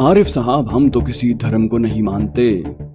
आरिफ साहब, हम तो किसी धर्म को नहीं मानते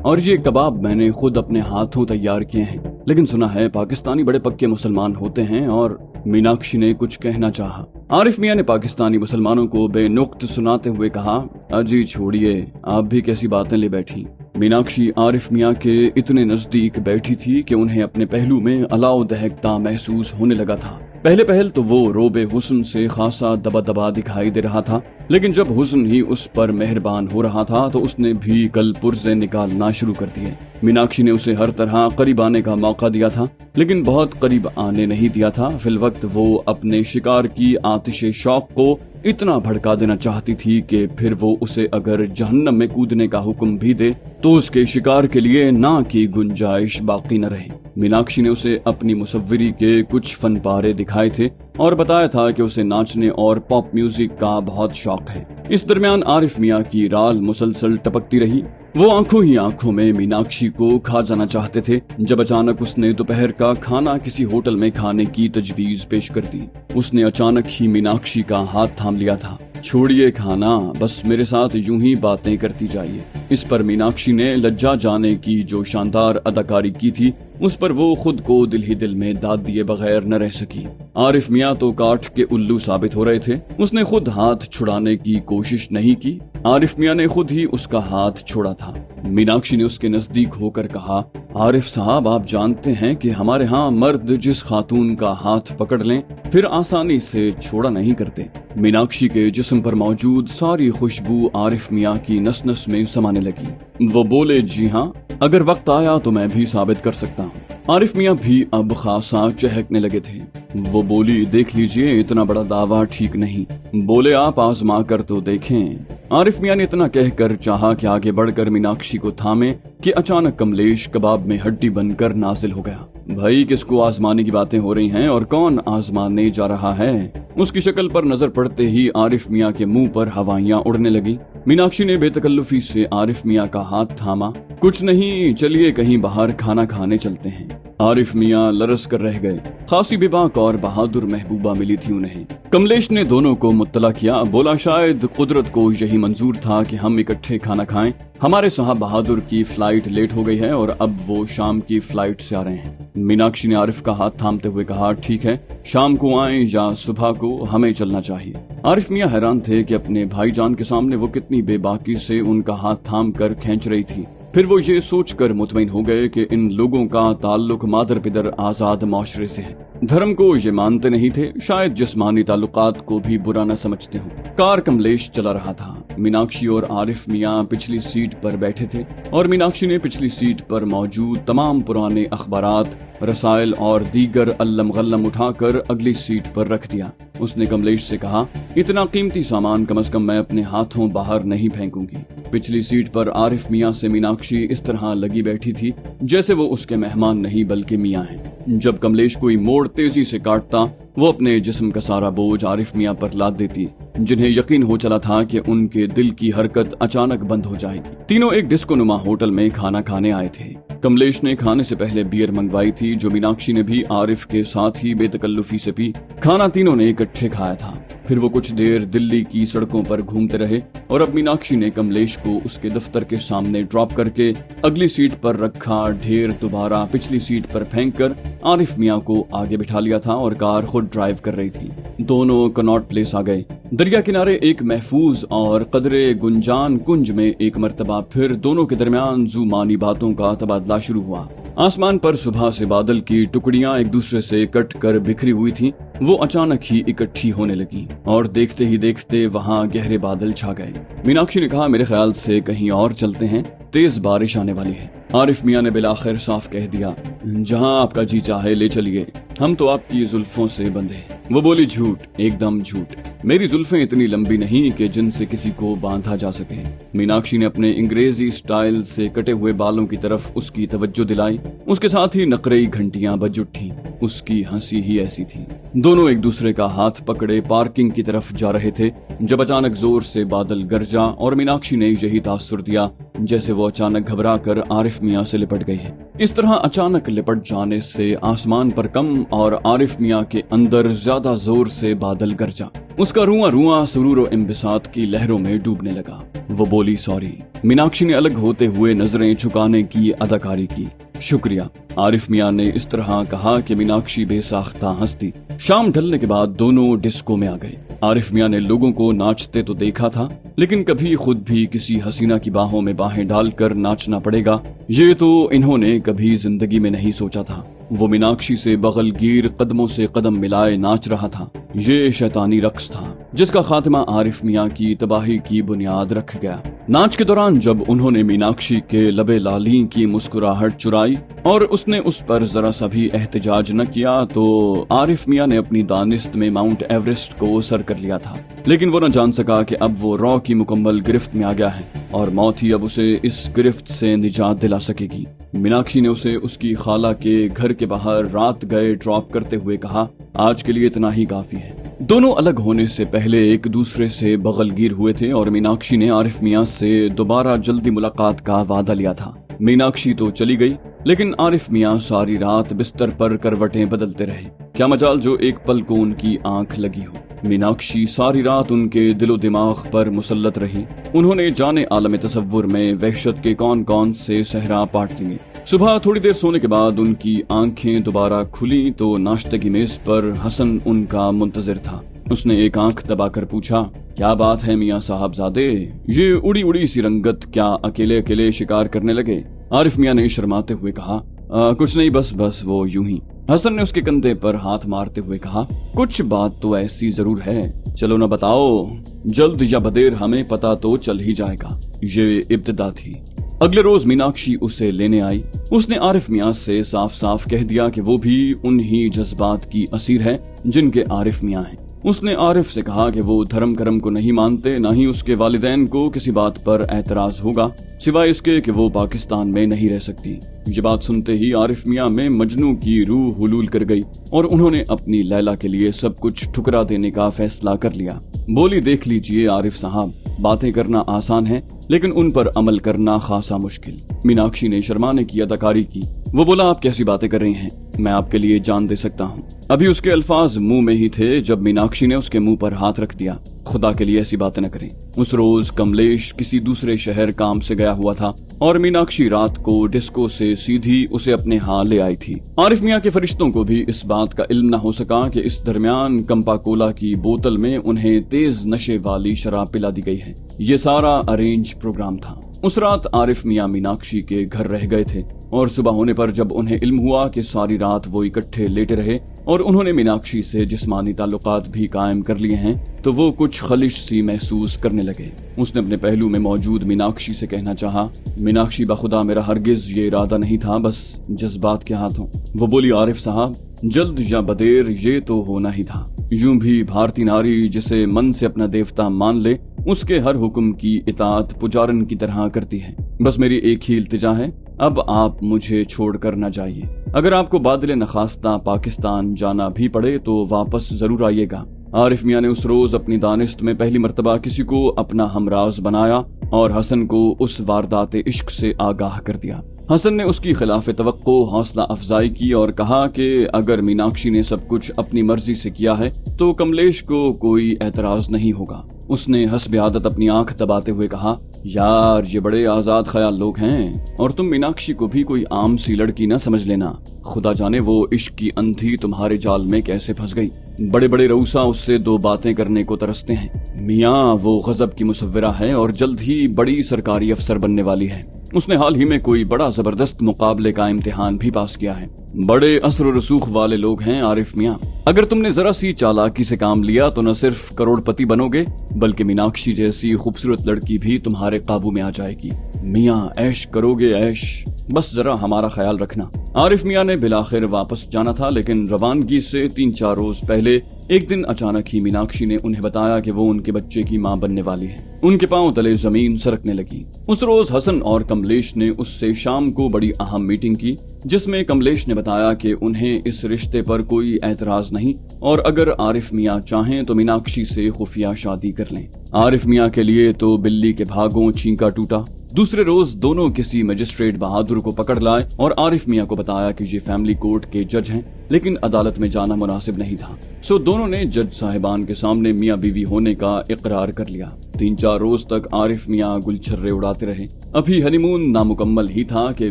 और ये कबाब मैंने खुद अपने हाथों तैयार किए हैं, लेकिन सुना है पाकिस्तानी बड़े पक्के मुसलमान होते हैं। और मीनाक्षी ने कुछ कहना चाहा। आरिफ मियां ने पाकिस्तानी मुसलमानों को बेनुक्त सुनाते हुए कहा, अजी छोड़िए, आप भी कैसी बातें ले बैठी। मीनाक्षी आरिफ मियां के इतने नजदीक बैठी थी कि उन्हें अपने पहलू में अलाव दहकता महसूस होने लगा था। पहले पहल तो वो रोबे हुस्न से खासा दबा दबा दिखाई दे रहा था, लेकिन जब हुस्न ही उस पर मेहरबान हो रहा था तो उसने भी कल पुर्जे निकालना शुरू कर दिए। मीनाक्षी ने उसे हर तरह करीब आने का मौका दिया था, लेकिन बहुत करीब आने नहीं दिया था। फिलवक्त वो अपने शिकार की आतिशे शौक को इतना भड़का देना चाहती थी कि फिर वो उसे अगर जहन्नम में कूदने का हुक्म भी दे तो उसके शिकार के लिए ना की गुंजाइश बाकी न रहे। मीनाक्षी ने उसे अपनी मुसव्विरी के कुछ फन पारे दिखाए थे और बताया था कि उसे नाचने और पॉप म्यूजिक का बहुत शौक है। इस दरमियान आरिफ मियां की राल मुसलसल टपकती रही। वो आंखों ही आंखों में मीनाक्षी को खा जाना चाहते थे, जब अचानक उसने दोपहर का खाना किसी होटल में खाने की तजवीज पेश कर दी। उसने अचानक ही मीनाक्षी का हाथ थाम लिया था। छोड़िए खाना, बस मेरे साथ यूं ही बातें करती जाइए। इस पर मीनाक्षी ने लज्जा जाने की जो शानदार अदाकारी की थी, उस पर वो खुद को दिल ही दिल में दाद दिए बगैर न रह सकी। आरिफ मियां तो काठ के उल्लू साबित हो रहे थे। उसने खुद हाथ छुड़ाने की कोशिश नहीं की, आरिफ मियां ने खुद ही उसका हाथ छोड़ा था। मीनाक्षी ने उसके नजदीक होकर कहा, आरिफ साहब, आप जानते हैं कि हमारे यहाँ मर्द जिस खातून का हाथ पकड़ लें फिर आसानी से छोड़ा नहीं करते। मीनाक्षी के जिस्म पर मौजूद सारी खुशबू आरिफ मियां की नस नस में समाने लगी। वो बोले, जी हाँ, अगर वक्त आया तो मैं भी साबित कर सकता हूँ। आरिफ मियां भी अब खासा चहकने लगे थे। वो बोली, देख लीजिए, इतना बड़ा दावा ठीक नहीं। बोले, आप आजमा कर तो देखें। आरिफ मियां ने इतना कहकर चाहा कि आगे बढ़कर मीनाक्षी को थामे कि अचानक कमलेश कबाब में हड्डी बनकर नाजिल हो गया। भाई, किसको आजमाने की बातें हो रही हैं और कौन आजमाने जा रहा है? उसकी शक्ल पर नजर पड़ते ही आरिफ मियां के मुंह पर हवाइयां उड़ने लगी। मीनाक्षी ने बेतकल्लुफी से आरिफ मियां का हाथ थामा। कुछ नहीं, चलिए कहीं बाहर खाना खाने चलते हैं। आरिफ मियां लरस कर रह गए। खासी बेबाक और बहादुर महबूबा मिली थी उन्हें। कमलेश ने दोनों को मुत्तला किया। बोला, शायद कुदरत को यही मंजूर था कि हम इकट्ठे खाना खाएं। हमारे साहब बहादुर की फ्लाइट लेट हो गई है और अब वो शाम की फ्लाइट से आ रहे हैं। मीनाक्षी ने आरिफ का हाथ थामते हुए कहा, ठीक है, शाम को आए या सुबह को, हमें चलना चाहिए। आरिफ मियां हैरान थे कि अपने भाईजान के सामने वो कितनी बेबाकी से उनका हाथ थाम कर खींच रही थी। फिर वो ये सोचकर मुतमईन हो गए कि इन लोगों का ताल्लुक मादर पिदर आजाद माशरे से है। धर्म को ये मानते नहीं थे, शायद जिस्मानी ताल्लुकात को भी बुरा न समझते हों। कार कमलेश चला रहा था। मीनाक्षी और आरिफ मियां पिछली सीट पर बैठे थे और मीनाक्षी ने पिछली सीट पर मौजूद तमाम पुराने अखबारात, रसायल और दीगर अल्लम गल्लम उठाकर अगली सीट पर रख दिया। उसने कमलेश से कहा, इतना कीमती सामान कम से कम मैं अपने हाथों बाहर नहीं फेंकूंगी। पिछली सीट पर आरिफ मियां से मीनाक्षी इस तरह लगी बैठी थी जैसे वो उसके मेहमान नहीं बल्कि मियां हैं। जब कमलेश कोई मोड़ तेजी से काटता, वो अपने जिस्म का सारा बोझ आरिफ मियां पर लाद देती, जिन्हें यकीन हो चला था कि उनके दिल की हरकत अचानक बंद हो जाएगी। तीनों एक डिस्को नुमा होटल में खाना खाने आए थे। कमलेश ने खाने से पहले बियर मंगवाई थी, जो मीनाक्षी ने भी आरिफ के साथ ही बेतकल्लुफी से पी। खाना तीनों ने इकट्ठे खाया था। फिर वो कुछ देर दिल्ली की सड़कों पर घूमते रहे और अब मीनाक्षी ने कमलेश को उसके दफ्तर के सामने ड्रॉप करके अगली सीट पर रखा ढेर दोबारा पिछली सीट पर फेंककर आरिफ मियां को आगे बिठा लिया था और कार खुद ड्राइव कर रही थी। दोनों कनॉट प्लेस आ गए। दरिया किनारे एक महफूज और कदरे गुंजान कुंज में एक मर्तबा फिर दोनों के दरमियान जुमानी बातों का तबादला शुरू हुआ। आसमान पर सुबह से बादल की टुकड़ियां एक दूसरे से कट कर बिखरी हुई थी। वो अचानक ही इकट्ठी होने लगी और देखते ही देखते वहां गहरे बादल छा गए। मीनाक्षी ने कहा, मेरे ख्याल से कहीं और चलते हैं, तेज बारिश आने वाली है। आरिफ मियां ने बिलाखिर साफ कह दिया, जहां आपका जी चाहे ले चलिए, हम तो आपकी जुल्फों से बंधे। वो बोली, झूठ, एकदम झूठ। मेरी जुल्फें इतनी लंबी नहीं कि जिनसे किसी को बांधा जा सके। मीनाक्षी ने अपने अंग्रेजी स्टाइल से कटे हुए बालों की तरफ उसकी तवज्जो दिलाई। उसके साथ ही नकरेई घंटियां बज उठी। اس کی ہنسی ہی ایسی تھی۔ دونوں ایک دوسرے کا ہاتھ پکڑے پارکنگ کی طرف جا رہے تھے جب اچانک زور سے بادل گرجا اور میناکشی نے یہی تاثر دیا جیسے وہ اچانک گھبرا کر عارف میاں سے لپٹ گئی ہے۔ اس طرح اچانک لپٹ جانے سے آسمان پر کم اور عارف میاں کے اندر زیادہ زور سے بادل گرجا۔ اس کا رواں رواں سرور و انبساط کی لہروں میں ڈوبنے لگا۔ وہ بولی سوری۔ میناکشی نے الگ ہوتے ہوئے نظریں جھکانے کی اداکاری کی۔ شکریہ، عارف میاں نے اس طرح کہا کہ میناکشی بے ساختہ ہنس دی۔ شام ڈھلنے کے بعد دونوں ڈسکو میں آ گئے۔ عارف میاں نے لوگوں کو ناچتے تو دیکھا تھا لیکن کبھی خود بھی کسی حسینہ کی باہوں میں باہیں ڈال کر ناچنا پڑے گا یہ تو انہوں نے کبھی زندگی میں نہیں سوچا تھا۔ وہ میناکشی سے بغل گیر قدموں سے قدم ملائے ناچ رہا تھا۔ یہ شیطانی رقص تھا جس کا خاتمہ عارف میاں کی تباہی کی بنیاد رکھ گیا۔ ناچ کے دوران جب انہوں نے میناکشی کے لبے لالیں کی مسکراہٹ چرائی اور اس نے اس پر ذرا سا بھی احتجاج نہ کیا تو عارف میاں نے اپنی دانست میں ماؤنٹ ایورسٹ کو سر کر لیا تھا، لیکن وہ نہ جان سکا کہ اب وہ رو کی مکمل گرفت میں آ گیا ہے اور موت ہی اب اسے اس گرفت سے نجات دلا سکے گی۔ میناکشی نے اسے اس کی خالہ کے گھر کے باہر رات گئے ڈراپ کرتے ہوئے کہا، آج کے لیے اتنا ہی کافی ہے۔ دونوں الگ ہونے سے پہلے ایک دوسرے سے بغل گیر ہوئے تھے اور میناکشی نے عارف میاں سے دوبارہ جلدی ملاقات کا وعدہ لیا تھا۔ میناکشی تو چلی گئی لیکن عارف میاں ساری رات بستر پر کروٹیں بدلتے رہے۔ کیا مجال جو ایک پل کو ان کی آنکھ لگی ہو۔ میناکشی ساری رات ان کے دل و دماغ پر مسلط رہی۔ انہوں نے جانے عالم تصور میں وحشت کے کون کون سے صحرا پاٹ لیے۔ صبح تھوڑی دیر سونے کے بعد ان کی آنکھیں دوبارہ کھلی تو ناشتے کی میز پر حسن ان کا منتظر تھا۔ اس نے ایک آنکھ دبا کر پوچھا، کیا بات ہے میاں صاحب زادے، یہ اڑی اڑی سی رنگت کیا اکیلے اکیلے شکار کرنے لگے؟ عارف میاں نے شرماتے ہوئے کہا، کچھ نہیں، بس وہ یوں ہی۔ حسن نے اس کے کندھے پر ہاتھ مارتے ہوئے کہا، کچھ بات تو ایسی ضرور ہے، چلو نہ بتاؤ، جلد یا بدیر ہمیں پتا تو چل ہی جائے گا۔ یہ ابتدا تھی۔ اگلے روز میناکشی اسے لینے آئی۔ اس نے عارف میاں سے صاف صاف کہہ دیا کہ وہ بھی انہی جذبات کی اسیر ہے جن کے عارف میاں ہیں۔ اس نے عارف سے کہا کہ وہ دھرم کرم کو نہیں مانتے، نہ ہی اس کے والدین کو کسی بات پر اعتراض ہوگا سوائے اس کے کہ وہ پاکستان میں نہیں رہ سکتی۔ یہ بات سنتے ہی عارف میاں میں مجنوں کی روح حلول کر گئی اور انہوں نے اپنی لیلا کے لیے سب کچھ ٹھکرا دینے کا فیصلہ کر لیا۔ بولی، دیکھ لیجئے عارف صاحب، باتیں کرنا آسان ہے لیکن ان پر عمل کرنا خاصا مشکل۔ میناکشی نے شرمانے کی اداکاری کی۔ وہ بولا، آپ کیسی باتیں کر رہی ہیں، میں آپ کے لیے جان دے سکتا ہوں۔ ابھی اس کے الفاظ منہ میں ہی تھے جب میناکشی نے اس کے منہ پر ہاتھ رکھ دیا۔ خدا کے لیے ایسی باتیں نہ کریں۔ اس روز کملیش کسی دوسرے شہر کام سے گیا ہوا تھا اور میناکشی رات کو ڈسکو سے سیدھی اسے اپنے ہاں لے آئی تھی۔ عارف میاں کے فرشتوں کو بھی اس بات کا علم نہ ہو سکا کہ اس درمیان کمپا کولا کی بوتل میں انہیں تیز نشے والی شراب پلا دی گئی ہے۔ یہ سارا ارینج پروگرام تھا۔ اس رات عارف میاں میناکشی کے گھر رہ گئے تھے اور صبح ہونے پر جب انہیں علم ہوا کہ ساری رات وہ اکٹھے لیٹے رہے اور انہوں نے میناکشی سے جسمانی تعلقات بھی قائم کر لیے ہیں تو وہ کچھ خلش سی محسوس کرنے لگے۔ اس نے اپنے پہلو میں موجود میناکشی سے کہنا چاہا، میناکشی بخدا میرا ہرگز یہ ارادہ نہیں تھا، بس جذبات کے ہاتھوں۔ وہ بولی، عارف صاحب، جلد یا بدیر یہ تو ہونا ہی تھا۔ یوں بھی بھارتی ناری جسے من سے اپنا دیوتا مان لے اس کے ہر حکم کی اطاعت پجارن کی طرح کرتی ہے۔ بس میری ایک ہی التجا ہے، اب آپ مجھے چھوڑ کر نہ جائیے۔ اگر آپ کو بادل نخواستہ پاکستان جانا بھی پڑے تو واپس ضرور آئیے گا۔ عارف میاں نے اس روز اپنی دانست میں پہلی مرتبہ کسی کو اپنا ہمراز بنایا اور حسن کو اس واردات عشق سے آگاہ کر دیا۔ حسن نے اس کی خلاف توقع حوصلہ افزائی کی اور کہا کہ اگر میناکشی نے سب کچھ اپنی مرضی سے کیا ہے تو کملیش کو کوئی اعتراض نہیں ہوگا۔ اس نے حسب عادت اپنی آنکھ دباتے ہوئے کہا، یار یہ بڑے آزاد خیال لوگ ہیں اور تم میناکشی کو بھی کوئی عام سی لڑکی نہ سمجھ لینا۔ خدا جانے وہ عشق کی اندھی تمہارے جال میں کیسے پھنس گئی۔ بڑے بڑے روسا اس سے دو باتیں کرنے کو ترستے ہیں۔ میاں وہ غضب کی مصورہ ہے اور جلد ہی بڑی سرکاری افسر بننے والی ہے۔ اس نے حال ہی میں کوئی بڑا زبردست مقابلے کا امتحان بھی پاس کیا ہے۔ بڑے اثر و رسوخ والے لوگ ہیں عارف میاں۔ اگر تم نے ذرا سی چالاکی سے کام لیا تو نہ صرف کروڑ پتی بنو گے بلکہ میناکشی جیسی خوبصورت لڑکی بھی تمہارے قابو میں آ جائے گی۔ میاں عیش کرو گے عیش، بس ذرا ہمارا خیال رکھنا۔ عارف میاں نے بالآخر واپس جانا تھا لیکن روانگی سے 3-4 روز پہلے एक दिन अचानक ही मीनाक्षी ने उन्हें बताया कि वो उनके बच्चे की मां बनने वाली है। उनके पांव तले जमीन सरकने लगी। उस रोज हसन और कमलेश ने उससे शाम को बड़ी अहम मीटिंग की, जिसमें कमलेश ने बताया कि उन्हें इस रिश्ते पर कोई एतराज नहीं और अगर आरिफ मियां चाहें तो मीनाक्षी से खुफिया शादी कर लें। आरिफ मियां के लिए तो बिल्ली के भागों छींका टूटा। दूसरे रोज दोनों किसी मजिस्ट्रेट बहादुर को पकड़ लाए और आरिफ मियां को बताया कि ये फैमिली कोर्ट के जज हैं, लेकिन अदालत में जाना मुनासिब नहीं था। सो दोनों ने जज साहिबान के सामने मियां बीवी होने का इकरार कर लिया। 3-4 रोज तक आरिफ मियां गुलछर्रे उड़ाते रहे। अभी हनीमून नामुकम्मल ही था कि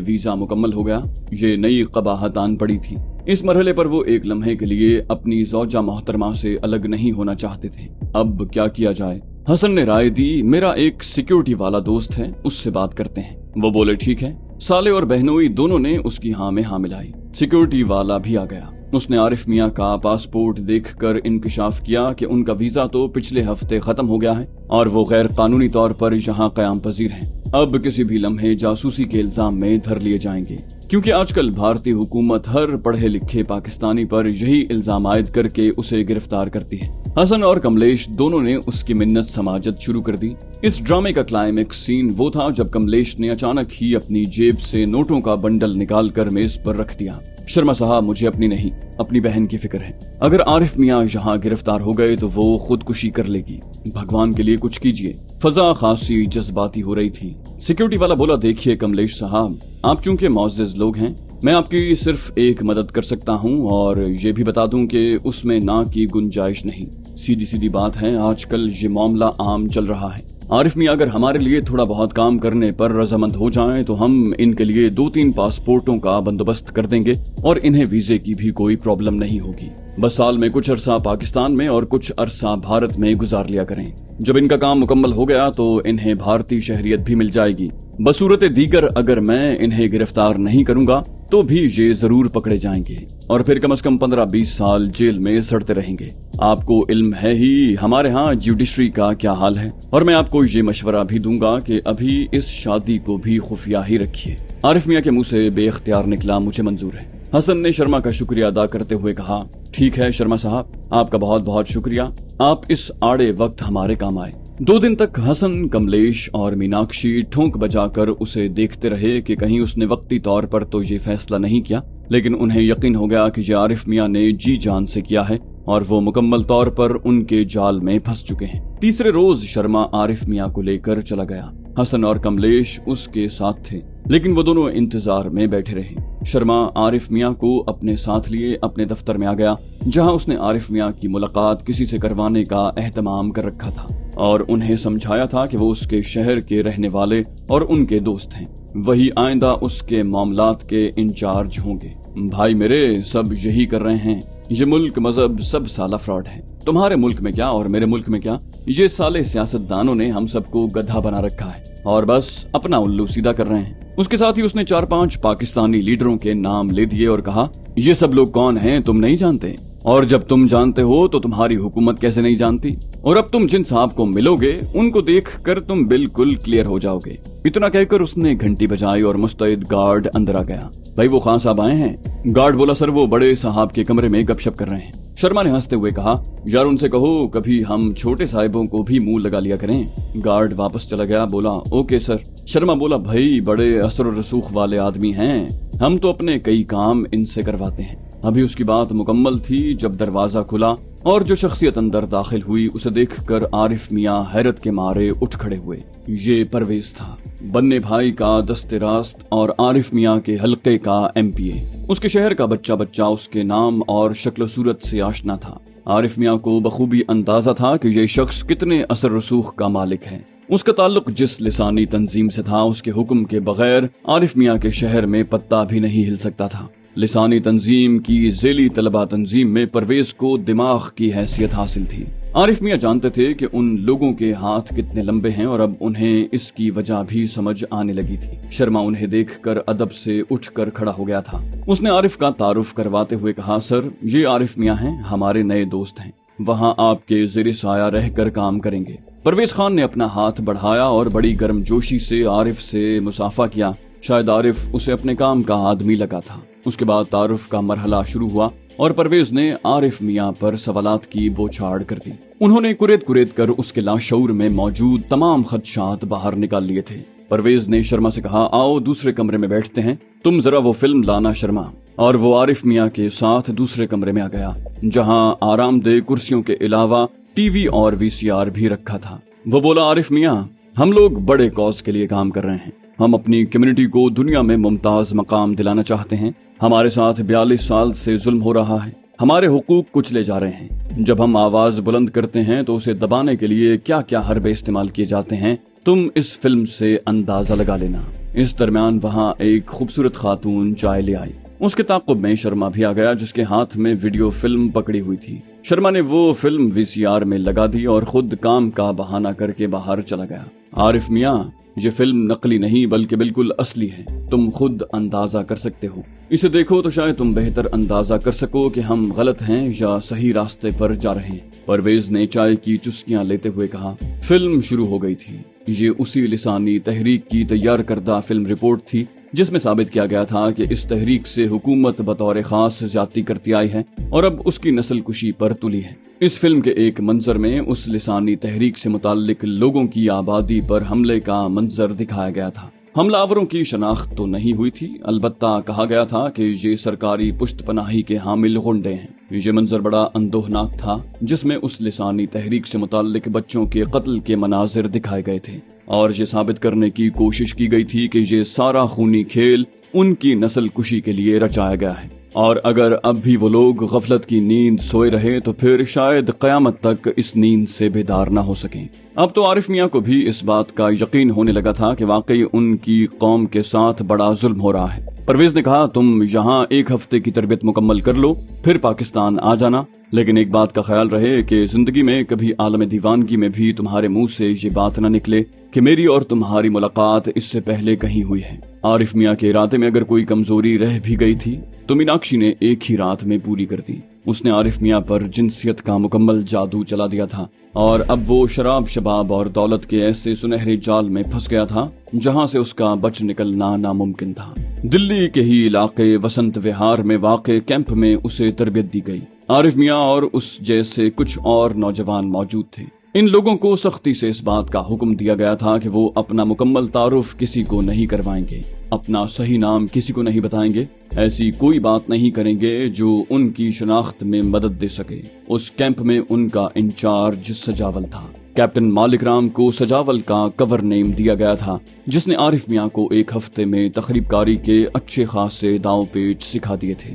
वीजा मुकम्मल हो गया। ये नई कबाहत आन पड़ी थी। इस मरहले पर वो एक लम्हे के लिए अपनी ज़ौजा मोहतरमा से अलग नहीं होना चाहते थे। अब क्या किया जाए? हसन ने राय दी, मेरा एक सिक्योरिटी वाला दोस्त है, उससे बात करते हैं। वो बोले ठीक है। साले और बहनोई दोनों ने उसकी हाँ में हाँ मिलाई। सिक्योरिटी वाला भी आ गया। उसने आरिफ मियां का पासपोर्ट देखकर इंकशाफ किया कि उनका वीजा तो पिछले हफ्ते खत्म हो गया है और वो गैर कानूनी तौर पर यहाँ कयाम पजीर हैं। अब किसी भी लम्हे जासूसी के इल्जाम में धर लिए जाएंगे, क्योंकि आजकल भारतीय हुकूमत हर पढ़े लिखे पाकिस्तानी पर यही इल्जाम आयद करके उसे गिरफ्तार करती है। हसन और कमलेश दोनों ने उसकी मिन्नत समाजत शुरू कर दी। इस ड्रामे का क्लाइमेक्स सीन वो था जब कमलेश ने अचानक ही अपनी जेब से नोटों का बंडल निकाल कर मेज पर रख दिया। शर्मा साहब, मुझे अपनी नहीं, अपनी बहन की फिक्र है। अगर आरिफ मियां यहाँ गिरफ्तार हो गए तो वो खुदकुशी कर लेगी। भगवान के लिए कुछ कीजिए। फजा खासी जज्बाती हो रही थी। सिक्योरिटी वाला बोला, देखिए कमलेश साहब, आप चूंकि मुअज़्ज़िज़ लोग हैं, मैं आपकी सिर्फ एक मदद कर सकता हूँ और ये भी बता दूं कि उसमें ना की गुंजाइश नहीं। सीधी सीधी बात है, आजकल ये मामला आम चल रहा है। आरिफ मियां अगर हमारे लिए थोड़ा बहुत काम करने पर रजामंद हो जाएं तो हम इनके लिए 2-3 पासपोर्टों का बंदोबस्त कर देंगे और इन्हें वीजे की भी कोई प्रॉब्लम नहीं होगी। बस साल में कुछ अरसा पाकिस्तान में और कुछ अरसा भारत में गुजार लिया करें। जब इनका काम मुकम्मल हो गया तो इन्हें भारतीय शहरियत भी मिल जाएगी। बसूरत दीगर अगर मैं इन्हें गिरफ्तार नहीं करूंगा तो भी ये जरूर पकड़े जाएंगे और फिर कम से कम 15-20 साल जेल में सड़ते रहेंगे। आपको इल्म है ही हमारे यहाँ जुडिशरी का क्या हाल है और मैं आपको ये मशवरा भी दूंगा कि अभी इस शादी को भी खुफिया ही रखिए। आरिफ मियां के मुंह से बेख्तियार निकला, मुझे मंजूर है। हसन ने शर्मा का शुक्रिया अदा करते हुए कहा, ठीक है शर्मा साहब, आपका बहुत बहुत शुक्रिया, आप इस आड़े वक्त हमारे काम आए। 2 दिन तक हसन, कमलेश और मीनाक्षी ठोंक बजाकर उसे देखते रहे कि कहीं उसने वक्ती तौर पर तो ये फैसला नहीं किया, लेकिन उन्हें यकीन हो गया कि ये आरिफ मियां ने जी जान से किया है और वो मुकम्मल तौर पर उनके जाल में फंस चुके हैं। तीसरे रोज शर्मा आरिफ मियां को लेकर चला गया। हसन और कमलेश उसके साथ थे, लेकिन वो दोनों इंतजार में बैठे रहे। शर्मा आरिफ मियां को अपने साथ लिए अपने दफ्तर में आ गया, जहां उसने आरिफ मियां की मुलाकात किसी से करवाने का एहतमाम कर रखा था और उन्हें समझाया था कि वो उसके शहर के रहने वाले और उनके दोस्त हैं, वही आइंदा उसके मामलात के इंचार्ज होंगे। भाई मेरे, सब यही कर रहे हैं, ये मुल्क मजहब सब साला फ्रॉड है। तुम्हारे मुल्क में क्या और मेरे मुल्क में क्या, ये साले सियासतदानों ने हम सबको गधा बना रखा है और बस अपना उल्लू सीधा कर रहे हैं। उसके साथ ही उसने 4-5 पाकिस्तानी लीडरों के नाम ले दिए और कहा, ये सब लोग कौन हैं तुम नहीं जानते, और जब तुम जानते हो तो तुम्हारी हुकूमत कैसे नहीं जानती, और अब तुम जिन साहब को मिलोगे उनको देखकर तुम बिल्कुल क्लियर हो जाओगे। इतना कहकर उसने घंटी बजाई और मुस्तैद गार्ड अंदर आ गया। भाई वो खान साहब आए हैं। गार्ड बोला, सर वो बड़े साहब के कमरे में गपशप कर रहे हैं। शर्मा ने हंसते हुए कहा, यार उनसे कहो कभी हम छोटे साहिबों को भी मुंह लगा लिया करें। गार्ड वापस चला गया, बोला ओके सर। शर्मा बोला, भाई बड़े असर और रसूख वाले आदमी हैं, हम तो अपने कई काम इनसे करवाते हैं। अभी उसकी बात मुकम्मल थी जब दरवाजा खुला और जो शख्सियत अंदर दाखिल हुई उसे देखकर आरिफ मियां हैरत के मारे उठ खड़े हुए। ये परवेज था, बन्ने भाई का दस्ते रास्त और आरिफ मियां के हल्के का MPA। उसके शहर का बच्चा बच्चा उसके नाम और शक्ल सूरत से आशना था। आरिफ मियां को बखूबी अंदाजा था कि ये शख्स कितने असर रसूख का मालिक है। उसका ताल्लुक जिस लिसानी तंजीम से था, उसके हुक्म के बगैर आरिफ मियां के शहर में पत्ता भी नहीं हिल सकता था। लिसानी तंजीम की ज़ेली तलबा तंजीम में परवेज को दिमाग की हैसियत हासिल थी। आरिफ मियां जानते थे कि उन लोगों के हाथ कितने लंबे हैं और अब उन्हें इसकी वजह भी समझ आने लगी थी। शर्मा उन्हें देखकर अदब से उठकर खड़ा हो गया था। उसने आरिफ का तारुफ करवाते हुए कहा, सर ये आरिफ मियां हैं, हमारे नए दोस्त हैं, वहाँ आपके ज़ेरे साया रहकर काम करेंगे। परवेज खान ने अपना हाथ बढ़ाया और बड़ी गर्मजोशी से आरिफ से मुसाफा किया। शायद आरिफ उसे अपने काम का आदमी लगा था। उसके बाद तारुफ का मरहला शुरू हुआ और परवेज ने आरिफ मियां पर सवालात की बौछार कर दी। उन्होंने कुरेद कर उसके लाशऊर में मौजूद तमाम खदशात बाहर निकाल लिए थे। परवेज ने शर्मा से कहा, आओ दूसरे कमरे में बैठते हैं, तुम जरा वो फिल्म लाना शर्मा। और वो आरिफ मियां के साथ दूसरे कमरे में आ गया, जहां आरामदेह कुर्सियों के अलावा टीवी और वीसीआर भी रखा था। वो बोला, आरिफ मियां, हम लोग बड़े कॉज के लिए काम कर रहे हैं। हम अपनी कम्युनिटी को दुनिया में मुमताज मकाम दिलाना चाहते हैं। हमारे साथ 42 साल से जुल्म हो रहा है, हमारे हुकूक कुचले जा रहे हैं। जब हम आवाज बुलंद करते हैं तो उसे दबाने के लिए क्या क्या हरबे इस्तेमाल किए जाते हैं, तुम इस फिल्म से अंदाजा लगा लेना। इस दरमियान वहाँ एक खूबसूरत खातून चाय ले आई। उसके ताक़ुब में शर्मा भी आ गया, जिसके हाथ में वीडियो फिल्म पकड़ी हुई थी। शर्मा ने वो फिल्म वीसीआर में लगा दी और खुद काम का बहाना करके बाहर चला गया। आरिफ मियां, ये फिल्म नकली नहीं बल्कि बिल्कुल असली है। तुम खुद अंदाजा कर सकते हो। इसे देखो तो शायद तुम बेहतर अंदाजा कर सको कि हम गलत हैं या सही रास्ते पर जा रहे हैं। परवेज ने चाय की चुस्कियां लेते हुए कहा। फिल्म शुरू हो गई थी। ये उसी लिसानी तहरीक की तैयार करदा फिल्म रिपोर्ट थी जिसमें साबित किया गया था कि इस तहरीक से हुकूमत बतौर खास ज्यादती करती आई है और अब उसकी नस्ल कुशी पर तुली है। इस फिल्म के एक मंजर में उस लिसानी तहरीक से मुताल्लिक लोगों की आबादी पर हमले का मंजर दिखाया गया था। हमलावरों की शनाख्त तो नहीं हुई थी, अलबत्ता कहा गया था कि ये सरकारी पुश्त पनाही के हामिल गुंडे हैं। ये मंजर बड़ा अंदोहनाक था, जिसमें उस लिसानी तहरीक से मुताल्लिक बच्चों के कत्ल के मनाजिर दिखाए गए थे और ये साबित करने की कोशिश की गई थी कि ये सारा खूनी खेल उनकी नस्ल कुशी के लिए रचाया गया है और अगर अब भी वो लोग गफलत की नींद सोए रहे तो फिर शायद कयामत तक इस नींद से बेदार ना हो सकें। अब तो आरिफ मियां को भी इस बात का यकीन होने लगा था कि वाकई उनकी कौम के साथ बड़ा जुल्म हो रहा है। परवेज ने कहा, तुम यहाँ 1 हफ्ते की तरबियत मुकम्मल कर लो, फिर पाकिस्तान आ जाना, लेकिन एक बात का ख्याल रहे कि जिंदगी में कभी आलम दीवानगी में भी तुम्हारे मुंह से ये बात न निकले कि मेरी और तुम्हारी मुलाकात इससे पहले कहीं हुई है। आरिफ मियां के इरादे में अगर कोई कमजोरी रह भी गई थी तो मीनाक्षी ने एक ही रात में पूरी कर दी। उसने आरिफ मियां पर जिनसियत का मुकम्मल जादू चला दिया था और अब वो शराब, शबाब और दौलत के ऐसे सुनहरे जाल में फंस गया था जहां से उसका बच निकलना नामुमकिन था। दिल्ली के ही इलाके वसंत विहार में वाक़े कैंप में उसे तरबियत दी गई। आरिफ मियां और उस जैसे कुछ और नौजवान मौजूद थे। इन लोगों को सख्ती से इस बात का हुक्म दिया गया था कि वो अपना मुकम्मल तारुफ किसी को नहीं करवाएंगे, अपना सही नाम किसी को नहीं बताएंगे, ऐसी कोई बात नहीं करेंगे जो उनकी शनाख्त में मदद दे सके। उस कैंप में उनका इंचार्ज सजावल था। कैप्टन मालिक राम को सजावल का कवर नेम दिया गया था, जिसने आरिफ मियां को 1 हफ्ते में तखरीबकारी के अच्छे खासे दांव पेच सिखा दिए थे।